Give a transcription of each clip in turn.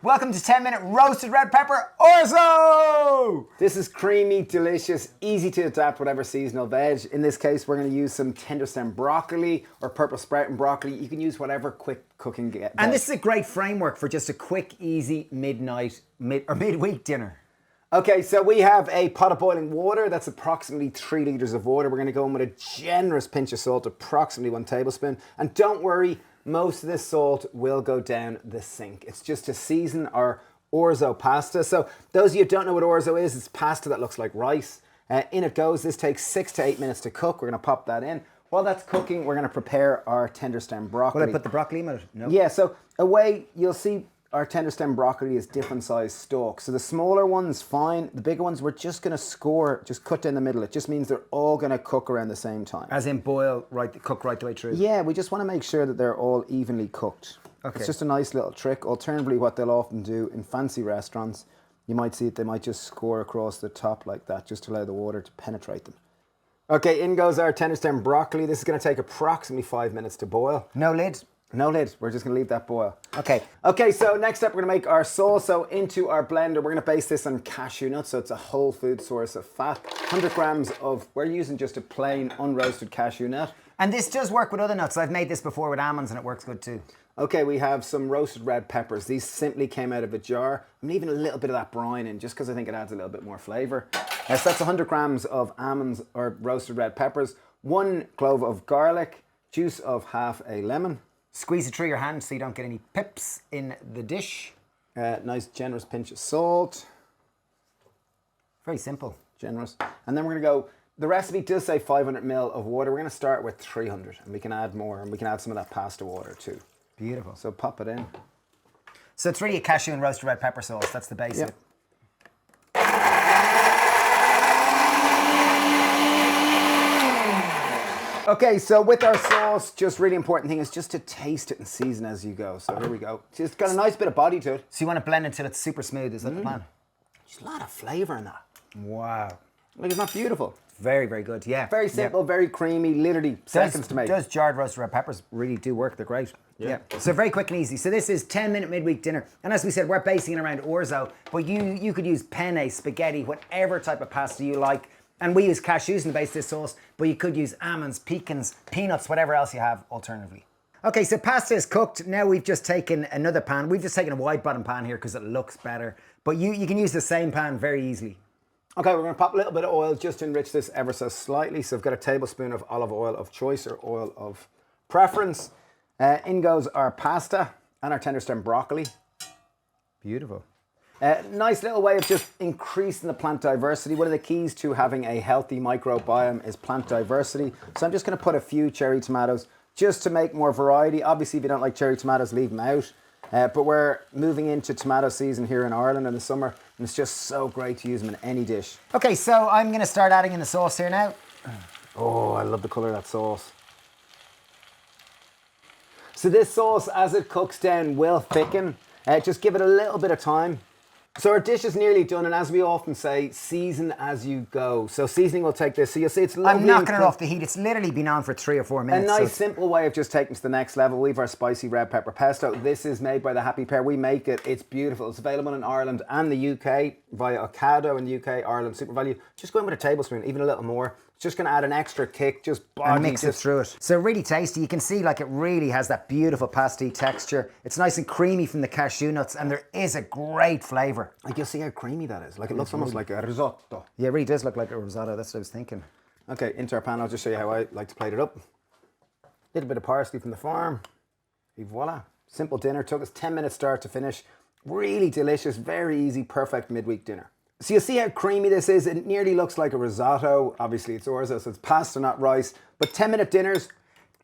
Welcome to 10-minute roasted red pepper Orzo! This is creamy, delicious, easy to adapt whatever seasonal veg. In this case, we're going to use some tender stem broccoli or purple sprouting broccoli. You can use whatever quick cooking veg. And this is a great framework for just a quick, easy midweek dinner. Okay, so we have a pot of boiling water. That's approximately 3 litres of water. We're going to go in with a generous pinch of salt, approximately 1 tablespoon. And don't worry, most of this salt will go down the sink. It's just to season our Orzo pasta. So those of you who don't know what Orzo is, it's pasta that looks like rice. In it goes. This takes 6 to 8 minutes to cook. We're going to pop that in. While that's cooking, we're going to prepare our tender stem broccoli. Will I put the broccoli in it? No. Yeah, so away, you'll see our tender stem broccoli is different sized stalks. So the smaller ones, fine. The bigger ones, we're just going to score, just cut down the middle. It just means they're all going to cook around the same time. As in boil, cook right the way through? Yeah, we just want to make sure that they're all evenly cooked. Okay. It's just a nice little trick. Alternatively, what they'll often do in fancy restaurants, you might see it, they might just score across the top like that, just to allow the water to penetrate them. Okay, in goes our tender stem broccoli. This is going to take approximately 5 minutes to boil. No lid? No lid. We're just going to leave that boil. Okay. Okay, so next up we're going to make our sauce. So into our blender, we're going to base this on cashew nuts. So it's a whole food source of fat. 100 grams of, we're using just a plain unroasted cashew nut. And this does work with other nuts. I've made this before with almonds and it works good too. Okay, we have some roasted red peppers. These simply came out of a jar. I'm leaving a little bit of that brine in just because I think it adds a little bit more flavour. So that's 100 grams of almonds or roasted red peppers. 1 clove of garlic. Juice of half a lemon. Squeeze it through your hand so you don't get any pips in the dish. Nice generous pinch of salt. Very simple. Generous. And then we're going to go, the recipe does say 500 ml of water. We're going to start with 300 and we can add more and we can add some of that pasta water too. Beautiful. So pop it in. So it's really a cashew and roasted red pepper sauce. That's the base of it. Okay, so with our sauce, just really important thing is just to taste it and season as you go. So here we go. It's got a nice bit of body to it. So you want to blend it until it's super smooth, is that the plan? There's a lot of flavour in that. Wow. Like, it's not beautiful. Very, very good, yeah. Very simple, very creamy, literally seconds to make. Those jarred roasted red peppers really do work, they're great. Yeah. So very quick and easy. So this is 10-minute midweek dinner. And as we said, we're basing it around Orzo, but you could use penne, spaghetti, whatever type of pasta you like. And we use cashews in the base of this sauce, but you could use almonds, pecans, peanuts, whatever else you have alternatively. Okay, so pasta is cooked. Now we've just taken another pan. We've just taken a wide bottom pan here because it looks better. But you can use the same pan very easily. Okay, we're going to pop a little bit of oil just to enrich this ever so slightly. So I've got a tablespoon of olive oil of choice or oil of preference. In goes our pasta and our tender stem broccoli. Beautiful. Nice little way of just increasing the plant diversity. One of the keys to having a healthy microbiome is plant diversity. So I'm just going to put a few cherry tomatoes just to make more variety. Obviously, if you don't like cherry tomatoes, leave them out. But we're moving into tomato season here in Ireland in the summer, and it's just so great to use them in any dish. Okay, so I'm going to start adding in the sauce here now. Oh, I love the colour of that sauce. So this sauce, as it cooks down, will thicken. Just give it a little bit of time. So our dish is nearly done, and as we often say, season as you go. So seasoning will take this. So you'll see it's lovely. I'm knocking it off the heat. It's literally been on for 3 or 4 minutes. A nice simple way of just taking to the next level. We've our spicy red pepper pesto. This is made by the Happy Pear. We make it. It's beautiful. It's available in Ireland and the UK via Ocado in the UK, Ireland Super Value. Just go in with a tablespoon, even a little more. It's just going to add an extra kick. Just body, and mix it through it. So really tasty. You can see like it really has that beautiful pasty texture. It's nice and creamy from the cashew nuts, and there is a great flavour. Like, you'll see how creamy that is. Like, it looks almost like a risotto. Yeah, it really does look like a risotto. That's what I was thinking. Okay, into our pan. I'll just show you how I like to plate it up. Little bit of parsley from the farm. Et voila. Simple dinner. Took us 10 minutes start to finish. Really delicious, very easy, perfect midweek dinner. So you see how creamy this is. It nearly looks like a risotto. Obviously it's Orzo, so it's pasta, not rice. But 10-minute dinners.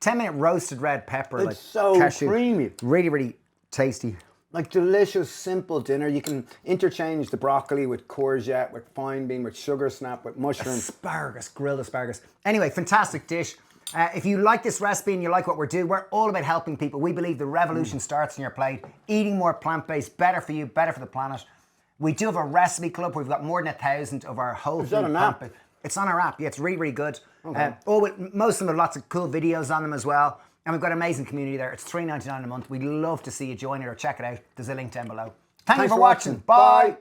10-minute roasted red pepper. It's like so cashew. creamy. Really, really tasty. Like delicious, simple dinner. You can interchange the broccoli with courgette, with fine bean, with sugar snap, with mushroom. Asparagus, grilled asparagus. Anyway, fantastic dish. If you like this recipe and you like what we're doing, we're all about helping people. We believe the revolution starts in your plate. Eating more plant-based, better for you, better for the planet. We do have a recipe club where we've got more than 1,000 of our whole food plant-based. It's on our app. Yeah, it's really, really good. Okay. Most of them have lots of cool videos on them as well. And we've got an amazing community there. It's $3.99 a month. We'd love to see you join it or check it out. There's a link down below. Thank you Thanks for watching. Bye.